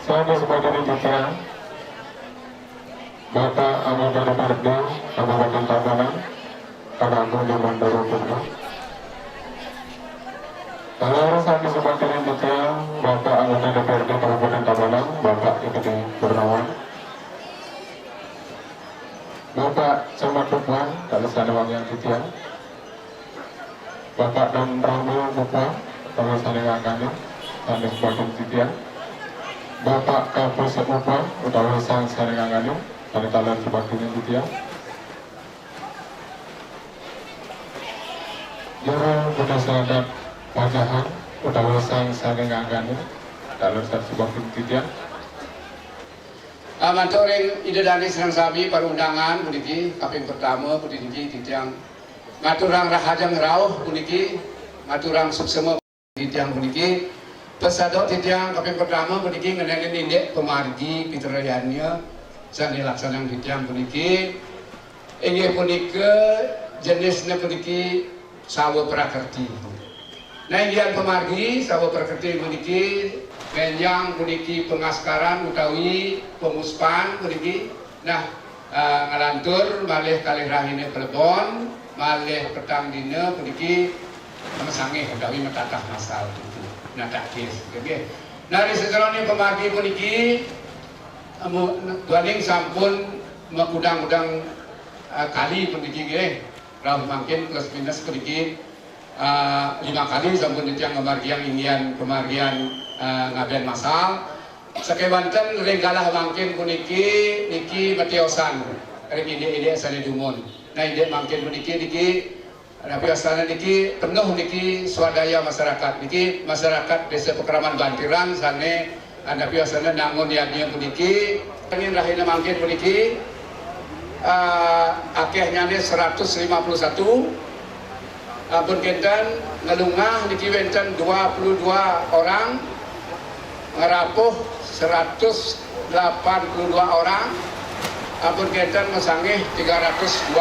Saya sebagai pimpinan Bapak anggota DPRD Kabupaten Tabanan, Kakak Agung Jaman Daru Purba. Lalu saya sebagai pimpinan Bapak anggota DPRD Kabupaten Tabanan, Bapak Ikuti Purnawan. Bapak Camat Lukman, kalau sana Wangian Titian. Bapak dan Ramil Bupa, kalau sana Ngangkani, sana sebagai Titian. Bapak Kapolsek Bupa, utawi sang sana Ngangkani, sana talan sebagai Titian. Juru berdasarkan pajahan, utawi sang sana Ngangkani, talan sebagai Titian. Mantoring ide dani serang sami perundangan puniki kaping pertama puniki titiang ngaturang rahajang rauh puniki ngaturang suksema titiang puniki pesadok titiang kaping pertama puniki ngenengin indek pemargi piterayannya sang dilaksanang titiang puniki inggih punika jenisnya puniki sawo prakerti. Nah inggihan pemargi sawo prakerti puniki Benjang puniki pengaskaran utawi pemuspan puniki. Nah ngalantur malih kalih rahine Plebon, malih petang dina puniki mesangih utawi metatah masal puniki. Nah takis nggih. Nah sejarone pemargi puniki duaning sampun mengudang-udang kali puniki nggih. Rauh mangkin plus minus puniki 5 kali sampun titiang pemargian inggian pemargian ngaben masal sakewanten renggalah mangkin puniki niki matiosan reng ide asane dumun. Nah ide mangkin puniki niki tapi asane niki penuh niki swadaya masyarakat niki masyarakat desa Pekraman Bantiran sane tapi asane nangun yadnya puniki ingin rahina mangkin puniki akehnya 151 ampun kenten ngelungah niki wenten 22 orang ngerapuh 182 orang ampun kenten mesangih 325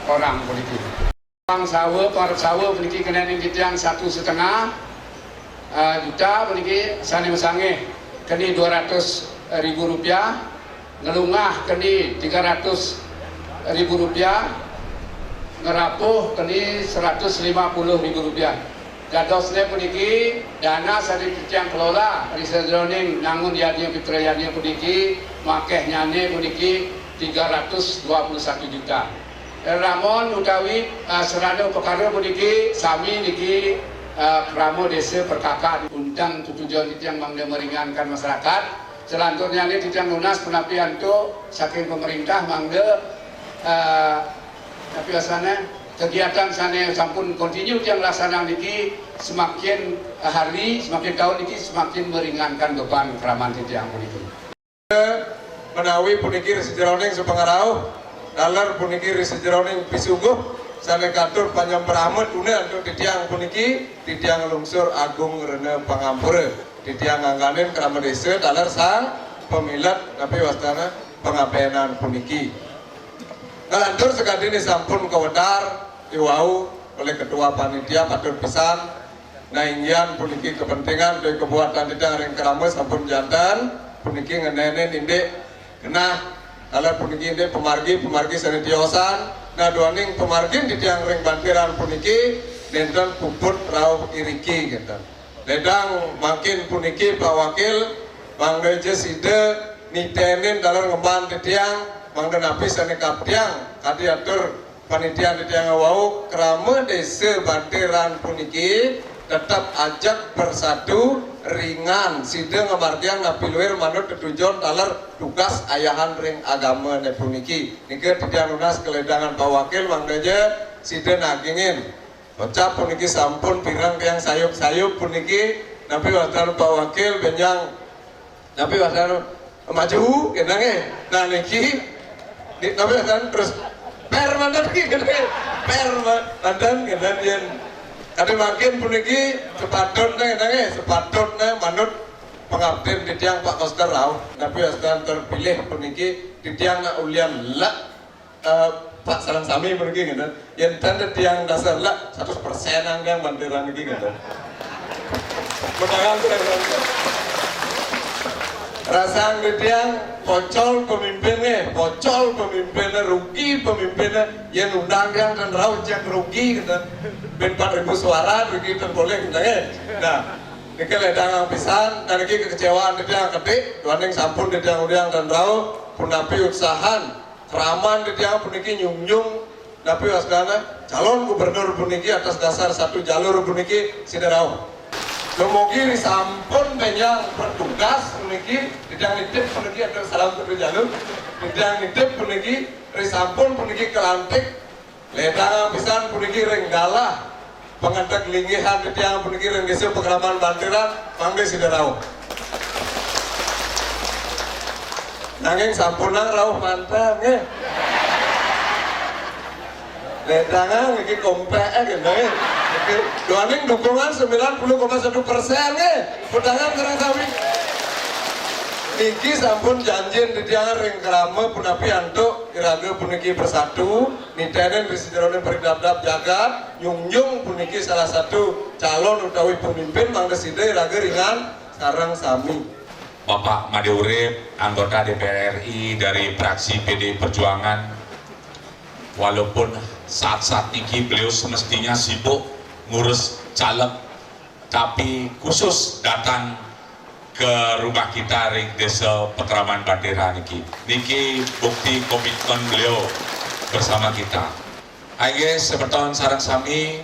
orang puniki. Uang sawo par sawo puniki kenen titiang 1,5 juta puniki sane mesangih keni 200.000 rupiah ngelungah keni 300.000 rupiah ngerapuh keni 150.000 rupiah. Dadosnya puniki dana sari titiang kelola risedroning nangun yadnya fitrayanya puniki makeh nyane puniki 321 juta. Ramon utawi serana perkara puniki sami niki kramo desa perkakak undang tujuan titiang mangga meringankan masyarakat. Selanjutnya ini titiang lunas penapian tu saking pemerintah mangga tapi asana kegiatan sana sampun kontinu yang laksana niki semakin hari semakin tahun niki semakin meringankan beban keraman titiang puniki. Menawi puniki sejeroning sepengarau dalar puniki sejeroning pisungguh sana katur panjang peramet una untuk titiang puniki titiang lungsur agung rene pangampura titiang ngangganin keramat desa dalar sang pemilat tapi wastana pengapenan puniki. Ngalantur sekali ini sampun kewedar diwau oleh ketua panitia patur pisan nainggian puniki kepentingan dari kebuatan tidak ring keramas sampun jantan puniki ngenenen indek kena kalau puniki indek pemargi sanitiosan nah duaning pemargi di tiang ring bantiran puniki nenten puput rauh iriki gitu ledang makin puniki Pak Wakil mangga jeside nitenin dalam ngemban di tiang mangga napis ane kaptiang kadi atur panitia di tiang wau kerama desa bantiran puniki tetap ajak bersatu ringan sidang ngamartiang napiluir manut ketujuan dalar tugas ayahan ring agama ne puniki nike tiang lunas keledangan Pak Wakil manggaja sidang nagingin ucap puniki sampun pirang yang sayup-sayup puniki napi watar Pak Wakil benjang napi watar maju kenangnya nah niki napi watar terus permandan ki permandan kemudian tadi makin puniki sepatutnya manut pengabdian di tiang Pak Koster Rau tapi akan terpilih puniki di tiang ulian lah Pak Salang Sami puniki gitu yang tanda tiang dasar lah 100% anggang bandiran lagi gitu mudah-mudahan Rasang ditiang pocol pemimpinnya, rugi pemimpinnya, yang undang yang dan raut yang rugi kita, ben 4.000 suara rugi dan boleh kita Nah, ini ledang pisan, dan ini kekecewaan ditiang ketik, duanding sampun ditiang udiang dan raut, punapi utsahan, keraman ditiang puniki nyung, tapi wasdana calon gubernur puniki atas dasar satu jalur puniki siderau. Kemudian sampun banyak bertugas puniki tidak nitip puniki ada salam satu jalur tidak nitip puniki risampun puniki kelantik ledang pisan puniki renggala pengantek linggihan ditiang puniki renggesio pekraman bantiran mangge siderau nanging sampunang rauh mantap nge ledangan ini kompek gitu doaning dukungan 90,1% putangan terang kami niki sampun janjin di tiangan ring kerama punapi antuk iraga puniki bersatu nitenen risijeronin perikdap-dap jagat nyung puniki salah satu calon utawi pemimpin mangkeside iraga ringan sarang sami Bapak Made Urip, anggota DPR RI dari fraksi PD Perjuangan, walaupun saat-saat ini beliau semestinya sibuk ngurus caleg, tapi khusus datang ke rumah kita di Desa Pekraman Bandera niki bukti komitmen beliau bersama kita. Aige sebeton sarang sami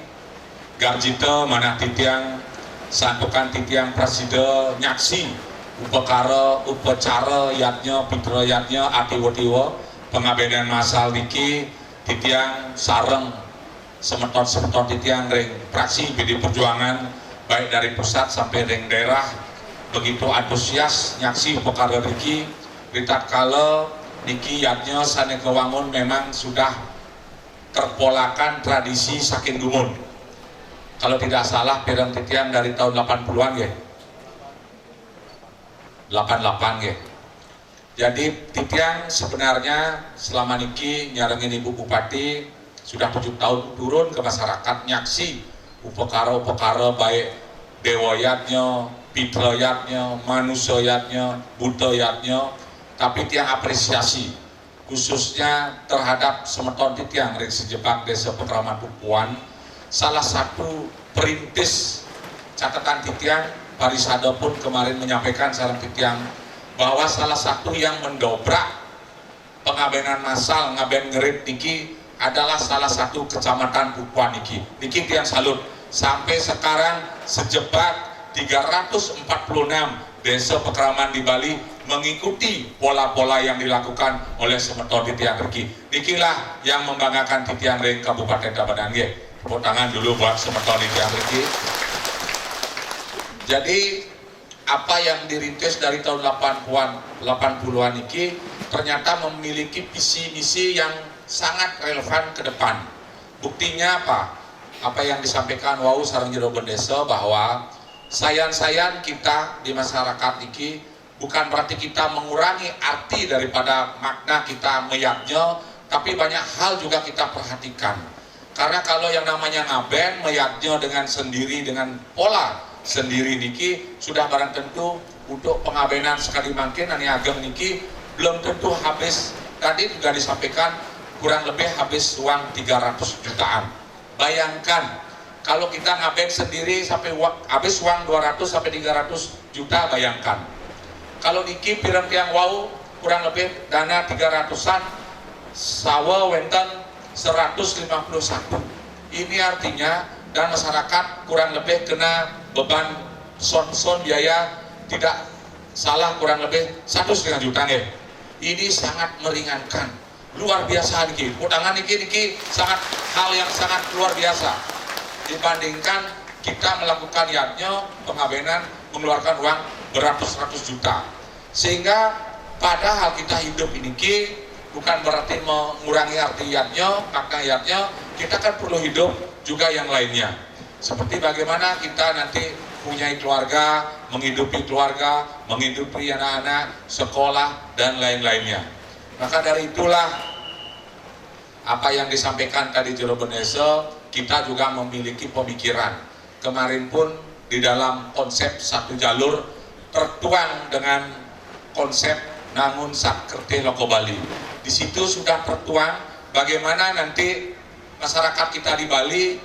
garjita mana titiang santukan titiang presiden nyaksi upacara yatnya pitra yatnya atiwa-tiwa pengabenan masal niki titiang sareng semeton titiang ring fraksi PD Perjuangan baik dari pusat sampai ring daerah begitu antusias nyaksi upacara niki ritatkala niki yatnya sane kewangun memang sudah terpolakan tradisi saking dumun kalau tidak salah pirang titiang dari tahun 80-an ya 88 ya. Jadi titiang sebenarnya selama niki nyarengin Ibu Bupati sudah 7 tahun turun ke masyarakat nyaksi upekara baik dewayatnya, pitlayatnya, manusiayatnya, budayatnya, tapi tiang apresiasi khususnya terhadap semeton titiang ring sejebak Desa Pekraman Pupuan salah satu perintis catatan titiang Parisada pun kemarin menyampaikan sarang titiang bahwa salah satu yang mendobrak pengabenan massal ngaben ngerit niki adalah salah satu kecamatan Pupuan niki tiang salut sampai sekarang sejebak 346 desa pekraman di Bali mengikuti pola-pola yang dilakukan oleh semeton titiang riki nikilah yang membanggakan titiang ring Kabupaten Tabanan nggih. Tepuk tangan dulu buat semeton titiang riki. Jadi apa yang dirintis dari tahun 80-an ini ternyata memiliki visi misi yang sangat relevan ke depan. Buktinya apa? Apa yang disampaikan Wau sareng jero desa bahwa sayan-sayan kita di masyarakat ini bukan berarti kita mengurangi arti daripada makna kita meyaknya, tapi banyak hal juga kita perhatikan. Karena kalau yang namanya ngaben meyaknya dengan sendiri dengan pola sendiri niki sudah barang tentu untuk pengabenan sekali mungkin ani ageng niki belum tentu habis. Tadi juga disampaikan kurang lebih habis uang 300 jutaan. Bayangkan kalau kita ngaben sendiri sampai habis uang 200 sampai 300 juta, bayangkan kalau niki pirang tiang wau kurang lebih dana 300-an sawa wenten 151. Ini artinya dan masyarakat kurang lebih kena beban son biaya tidak salah kurang lebih 1,5 juta nih. Ini sangat meringankan, luar biasa niki. Utangan niki sangat hal yang sangat luar biasa dibandingkan kita melakukan yatnya pengabenan mengeluarkan uang beratus-ratus juta. Sehingga padahal kita hidup ini bukan berarti mengurangi arti yatnya, makna yatnya, kita kan perlu hidup juga yang lainnya. Seperti bagaimana kita nanti punya keluarga, menghidupi anak-anak, sekolah, dan lain-lainnya. Maka dari itulah apa yang disampaikan tadi jero desa, kita juga memiliki pemikiran. Kemarin pun di dalam konsep satu jalur tertuang dengan konsep Nangun Sakkerte Loko Bali. Di situ sudah tertuang bagaimana nanti masyarakat kita di Bali,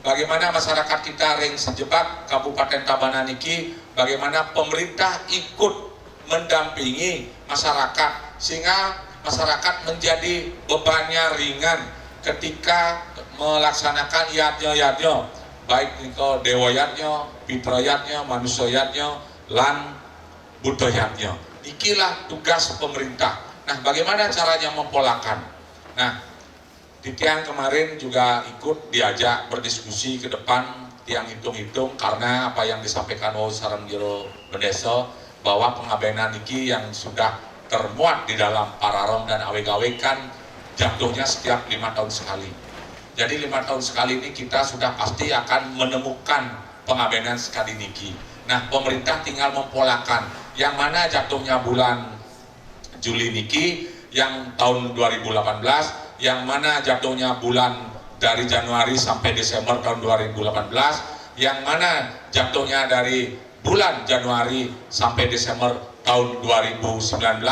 bagaimana masyarakat kita ring sejebak Kabupaten Tabanan niki, bagaimana pemerintah ikut mendampingi masyarakat sehingga masyarakat menjadi bebannya ringan ketika melaksanakan yatnya baik niko dewoyatnya, fitrayatnya, manusiayatnya, lan budayatnya. Ikilah tugas pemerintah. Nah, bagaimana caranya mempolakan? Nah, Titiang kemarin juga ikut diajak berdiskusi ke depan, tiang hitung-hitung karena apa yang disampaikan oleh Sarang Jero Bendeso bahwa pengabenan niki yang sudah termuat di dalam Pararom dan AWKW kan jatuhnya setiap 5 tahun sekali. Jadi 5 tahun sekali ini kita sudah pasti akan menemukan pengabenan sekali niki. Nah, pemerintah tinggal mempolakan yang mana jatuhnya bulan Juli niki, yang tahun 2018, yang mana jatuhnya bulan dari Januari sampai Desember tahun 2018, yang mana jatuhnya dari bulan Januari sampai Desember tahun 2019,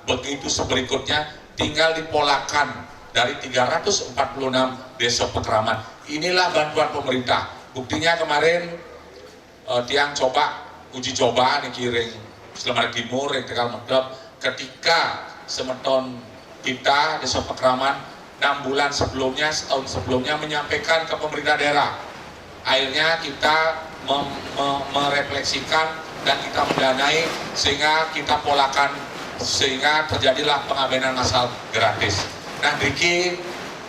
begitu seberikutnya tinggal dipolakan dari 346 desa pekraman. Inilah bantuan pemerintah. Buktinya kemarin tiang coba uji coba niki ring Sleman Timur, ring Tegal Medep, ketika semeton kita desa pekraman 6 bulan sebelumnya, setahun sebelumnya menyampaikan ke pemerintah daerah. Akhirnya kita merefleksikan dan kita mendanai sehingga kita polakan sehingga terjadilah pengabenan massal gratis. Nah, Riki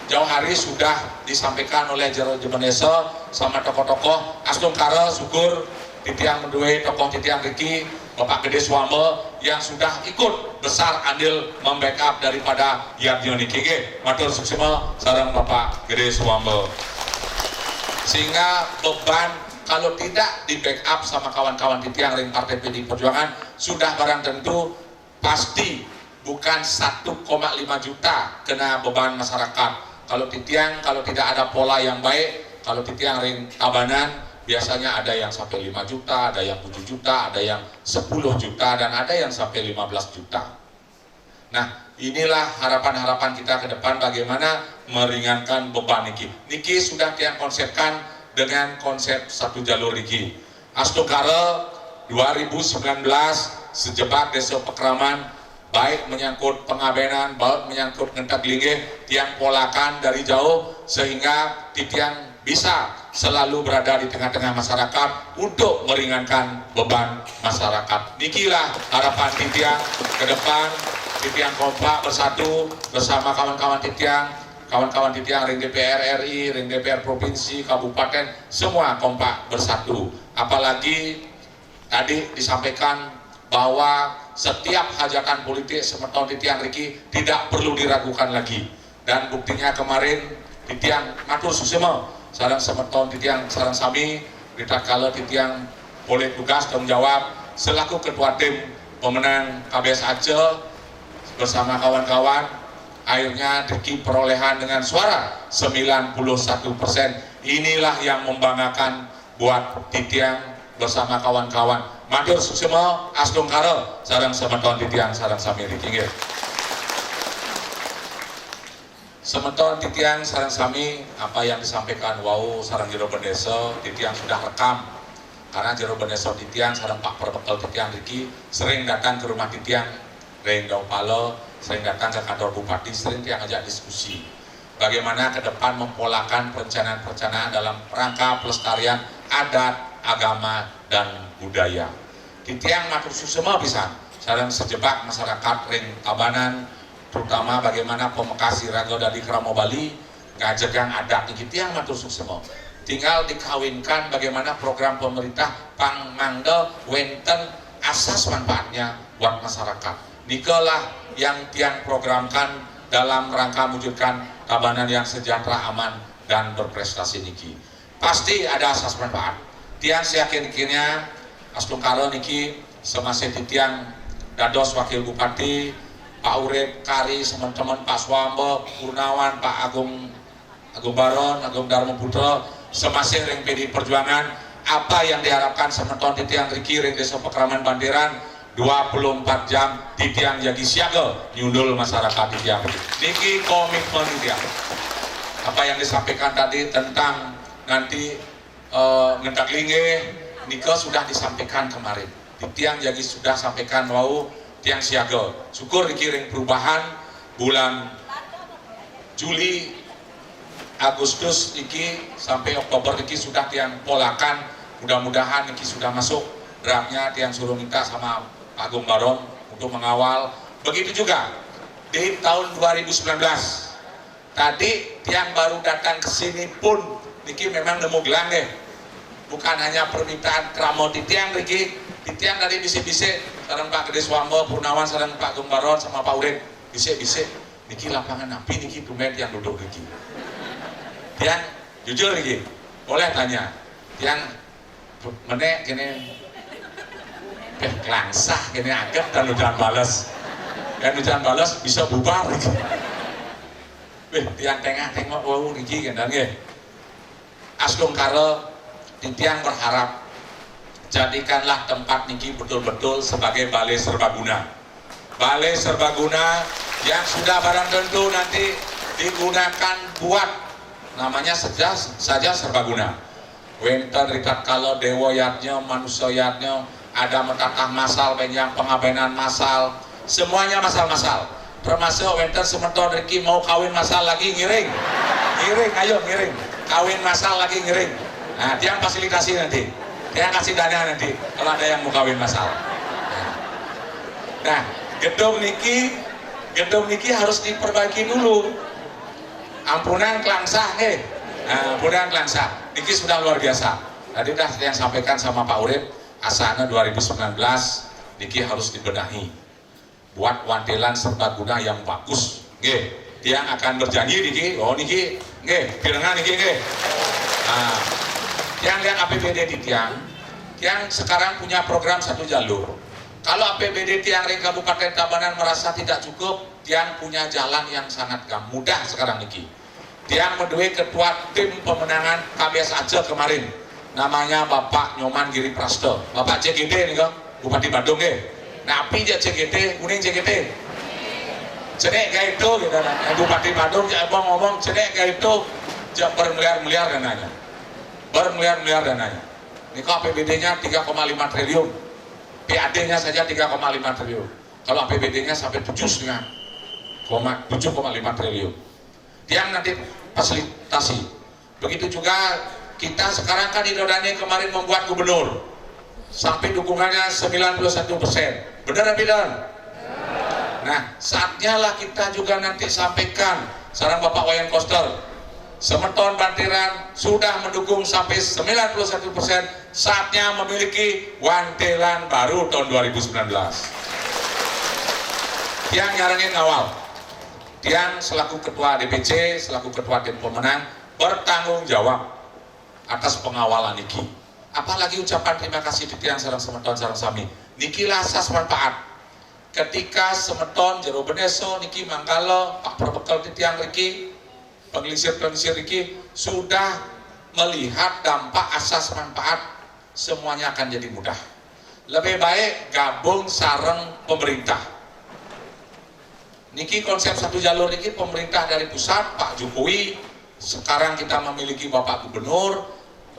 jauh hari sudah disampaikan oleh Jero Jemeneso sama tokoh-tokoh Astung Karo syukur titiang menduwe tokoh titiang Riki Bapak Gede Swambe yang sudah ikut besar andil membackup daripada Yatnyo niki. Matur suksema sareng Bapak Gede Swambe. Sehingga beban kalau tidak di backup sama kawan-kawan titiang ring Partai PD Perjuangan sudah barang tentu pasti bukan 1,5 juta kena beban masyarakat. Kalau titiang, kalau tidak ada pola yang baik, kalau titiang ring Tabanan biasanya ada yang sampai 5 juta, ada yang 7 juta, ada yang 10 juta, dan ada yang sampai 15 juta. Nah, inilah harapan-harapan kita ke depan bagaimana meringankan beban niki. Niki sudah tiang konsepkan dengan konsep satu jalur niki. Astung Karo 2019 sejebak desa pekraman baik menyangkut pengabenan, baik menyangkut ngentak linggih, tiang polakan dari jauh sehingga titiang bisa selalu berada di tengah-tengah masyarakat untuk meringankan beban masyarakat. Nikilah harapan titiang ke depan, titiang kompak bersatu bersama kawan-kawan titiang ring DPR RI, ring DPR Provinsi, Kabupaten, semua kompak bersatu. Apalagi tadi disampaikan bahwa setiap hajatan politik semeton titiang Riki tidak perlu diragukan lagi. Dan buktinya kemarin titiang matur susema sareng semeton titiang sareng sami ditakala titiang boleh tugas tanggung jawab selaku ketua tim pemenang KBS Aceh bersama kawan-kawan. Akhirnya Riki perolehan dengan suara 91%. Inilah yang membanggakan buat titiang bersama kawan-kawan. Matur suksema Astung Karo sareng semeton titiang sareng sami Riki. Semeton titiang sareng sami apa yang disampaikan wau sareng Jero Bendeso titiang sudah rekam. Karena Jero Bendeso titiang sareng Pak Perbekal titiang Riki sering datang ke rumah titiang ring Daupalo, sering datang ke kantor bupati, sering tiang ajak diskusi. Bagaimana ke depan mempolakan perencanaan-perencanaan dalam rangka pelestarian adat, agama, dan budaya. Titiang matur susema pisan sareng sejebak masyarakat ring Tabanan, terutama bagaimana pemekasi raga dari Kramo Bali ngajegang adat iki tiang matur susema. Tinggal dikawinkan bagaimana program pemerintah pangmangga wenten asas manfaatnya buat masyarakat. Nikalah yang tiang programkan dalam rangka mewujudkan Tabanan yang sejahtera, aman, dan berprestasi niki. Pasti ada asas manfaat. Tiang seyakin-yakinnya Astung Karo niki semasa titiang dados wakil bupati, Pak Urip Kari, teman-teman Pak Swambe, Purnawan, Pak Agung Baron, Agung Darmo Putra, semasa ring PD Perjuangan, apa yang diharapkan semeton titiang Riki ring Desa Pekraman Bandiran 24 jam titiang jadi siaga nyundul masyarakat titiang. Niki komitmen titiang. Apa yang disampaikan tadi tentang nanti ngendak linge, Nika sudah disampaikan kemarin. Titiang jadi sudah sampaikan mau tiang siaga. Syukur dikirim perubahan bulan Juli, Agustus iki sampai Oktober iki sudah tiang polakan. Mudah-mudahan iki sudah masuk draftnya, tiang suruh minta sama Pak Agung Baron untuk mengawal. Begitu juga di tahun 2019 tadi tiang baru datang ke sini pun niki memang nemu gelang deh. Bukan hanya permintaan keramo titiang niki, titiang dari bisik-bisik sareng Pak Gede Swambo Purnawan sareng Pak Agung Baron sama Pak Urip bisik-bisik niki lapangan api niki tumen yang duduk niki. Tiang jujur niki, boleh tanya. Tiang menek gini langsah gini agak dan hujan balas. Dan hujan balas bisa bubar niki. Tiang tengah-tengok wow niki kan nggih. Aslung karo titiang berharap jadikanlah tempat niki betul-betul sebagai balai serbaguna. Balai serbaguna yang sudah barang tentu nanti digunakan buat namanya saja serbaguna. Wenten rikat kalau dewoyatnya, manusiayatnya, ada metatah masal, benjang pengabenan masal, semuanya masal-masal. Termasuk wenten sementon Riki mau kawin masal lagi ngiring, ayo ngiring, kawin masal lagi ngiring. Nah, tiang fasilitasi nanti, tiang kasih dana nanti kalau ada yang mau kawin masal. Nah, gedung niki harus diperbaiki dulu. Ampunan kelangsah ampunan kelangsah. Niki sudah luar biasa. Tadi dah yang sampaikan sama Pak Urip, asana 2019 niki harus dibenahi. Buat wantelan serbaguna yang bagus. Nggih, tiang akan berjanji niki, niki, nggih, pirengan niki nggih. Nah, tiang lihat APBD di tiang sekarang punya program satu jalur. Kalau APBD tiang Ring Kabupaten Tabanan merasa tidak cukup, tiang punya jalan yang sangat mudah sekarang niki. Tiang mendue ketua tim pemenangan KBS aja kemarin, namanya Bapak Nyoman Giri Prasto, Bapak CGT nih kok, Bupati Bandung nggih. Nah, api aja CGT, kuning CGT. Cedek kayak itu gitu kan. Bupati Bandung ngomong cedek kayak itu bermiliar-miliar dananya. Bermiliar-miliar dananya. Ini kok APBD-nya 3,5 triliun. PAD-nya saja 3,5 triliun. Kalau APBD-nya sampai 7,5 triliun. Tiang nanti fasilitasi. Begitu juga kita sekarang kan di Dodane kemarin membuat gubernur. Sampai dukungannya 91%. Benar tidak? Nah, saatnya lah kita juga nanti sampaikan sarang Bapak Wayan Koster, Semeton Bantiran sudah mendukung sampai 91%. Saatnya memiliki wantelan baru tahun 2019. Tiang nyarangin awal. Tiang selaku ketua DPC, selaku ketua tim pemenang bertanggung jawab atas pengawalan niki. Apalagi ucapan terima kasih di tiang sarang Semeton sarang Sami. Niki lasas manfaat. Ketika Semeton Jero Beneso niki Manggalo Pak Perbekal di tiang Riki, pengelisir Riki sudah melihat dampak asas manfaat, semuanya akan jadi mudah. Lebih baik gabung sareng pemerintah. Niki konsep satu jalur niki pemerintah dari pusat Pak Jokowi. Sekarang kita memiliki Bapak Gubernur,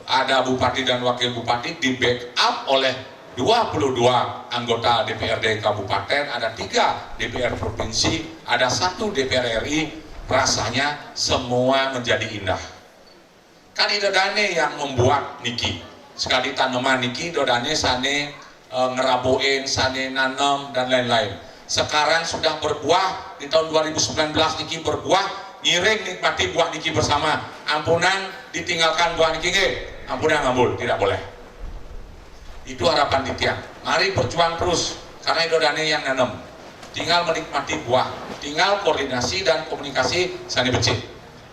ada Bupati dan Wakil Bupati di backup oleh 22 anggota DPRD Kabupaten, ada 3 DPR Provinsi, ada 1 DPR RI. Rasanya semua menjadi indah. Kan Dodane yang membuat niki. Sekali tanaman niki Dodane sane ngeraboin, sane nanam dan lain-lain. Sekarang sudah berbuah di tahun 2019 niki berbuah, ngiring nikmati buah niki bersama. Ampunan ditinggalkan buah niki nggih. Ampunan ngambul, tidak boleh. Itu harapan di tiang. Mari berjuang terus karena Dodane yang nanam. Tinggal menikmati buah, tinggal koordinasi dan komunikasi sani becik.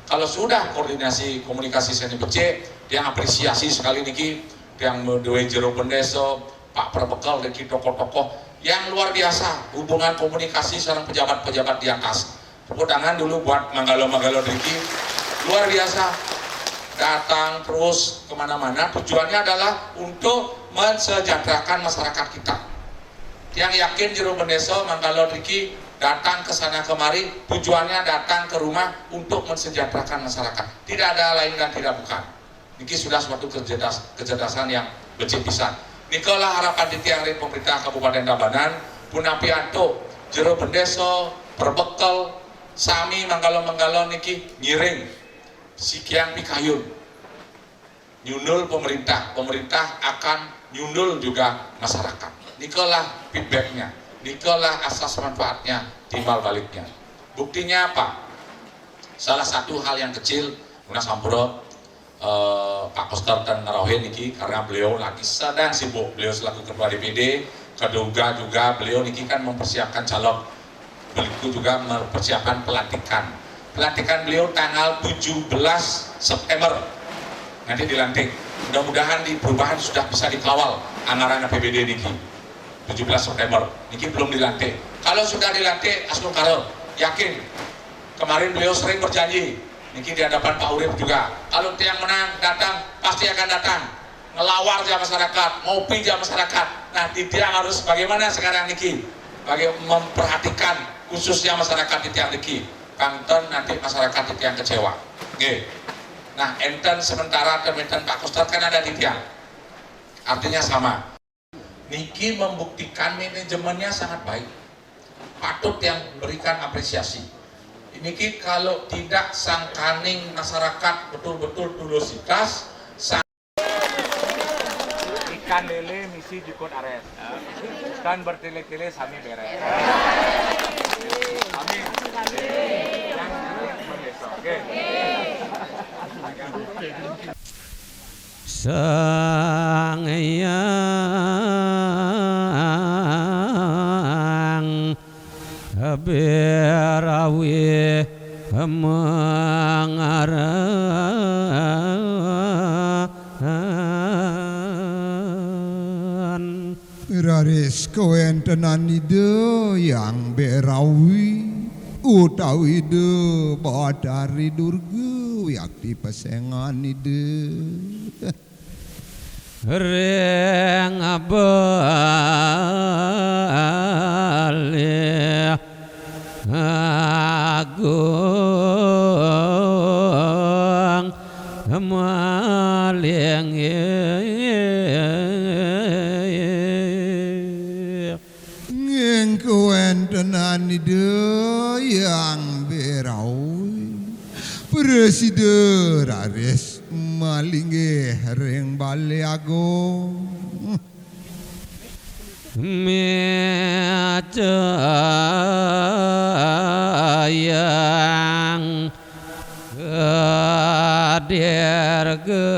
Kalau sudah koordinasi komunikasi sani becik, yang apresiasi sekali niki, yang Dewe Jero Bendeso, Pak Perbekal dan tokoh-tokoh yang luar biasa hubungan komunikasi sareng pejabat-pejabat di atas. Tepuk tangan dulu buat Manggalo-Manggalo niki, luar biasa. Datang terus kemana-mana, tujuannya adalah untuk mensejahterakan masyarakat kita. yang yakin jero bendeso Manggalo Riki datang ke sana kemari, tujuannya datang ke rumah untuk mensejahterakan masyarakat. Tidak ada lain dan tidak bukan. Niki sudah suatu kecerdasan yang becik pisan. Nikola harapan ditiang dari pemerintah Kabupaten Tabanan, punapianto jero bendeso perbekal sami Manggalo niki ngiring sikiang pikayun nyundul pemerintah akan nyundul juga masyarakat. Nikola feedbacknya, nikola asas manfaatnya, timbal baliknya. Buktinya apa? Salah satu hal yang kecil, Munas Sampurno Pak Koster dan Ngerohin niki karena beliau lagi sedang sibuk, beliau selaku ketua DPD, kedua juga beliau niki kan mempersiapkan calon, beliau juga mempersiapkan pelantikan beliau tanggal 17 September nanti dilantik. Mudah-mudahan di perubahan sudah bisa dikawal anggaran APBD niki 17 September niki belum dilantik. Kalau sudah dilantik asal karo yakin, kemarin beliau sering berjanji niki di hadapan Pak Urip juga, kalau tiang menang datang pasti akan datang ngelawar aja masyarakat, ngopi aja masyarakat. Nah tiang harus bagaimana sekarang niki, memperhatikan khususnya masyarakat di tiang niki, kanton nanti masyarakat di tiang kecewa. Oke. Nah enten sementara teman Pak Koster kan ada di tiang, artinya sama. Niki membuktikan manajemennya sangat baik, patut yang berikan apresiasi. Niki kalau tidak sangkaning masyarakat betul-betul tulusitas ikan lele misi jukut ares dan bertele-tele sami beres. Amin. Yang besok. Oke. Sang Hyang Berawi mengaran Raris kawentenan ide yang berawi utawi ide badari durga yakti pasengan ide Reng abale agung maling ngengko entenan ide yang berawi presiden raris malinge reng bale agung yang kadir ke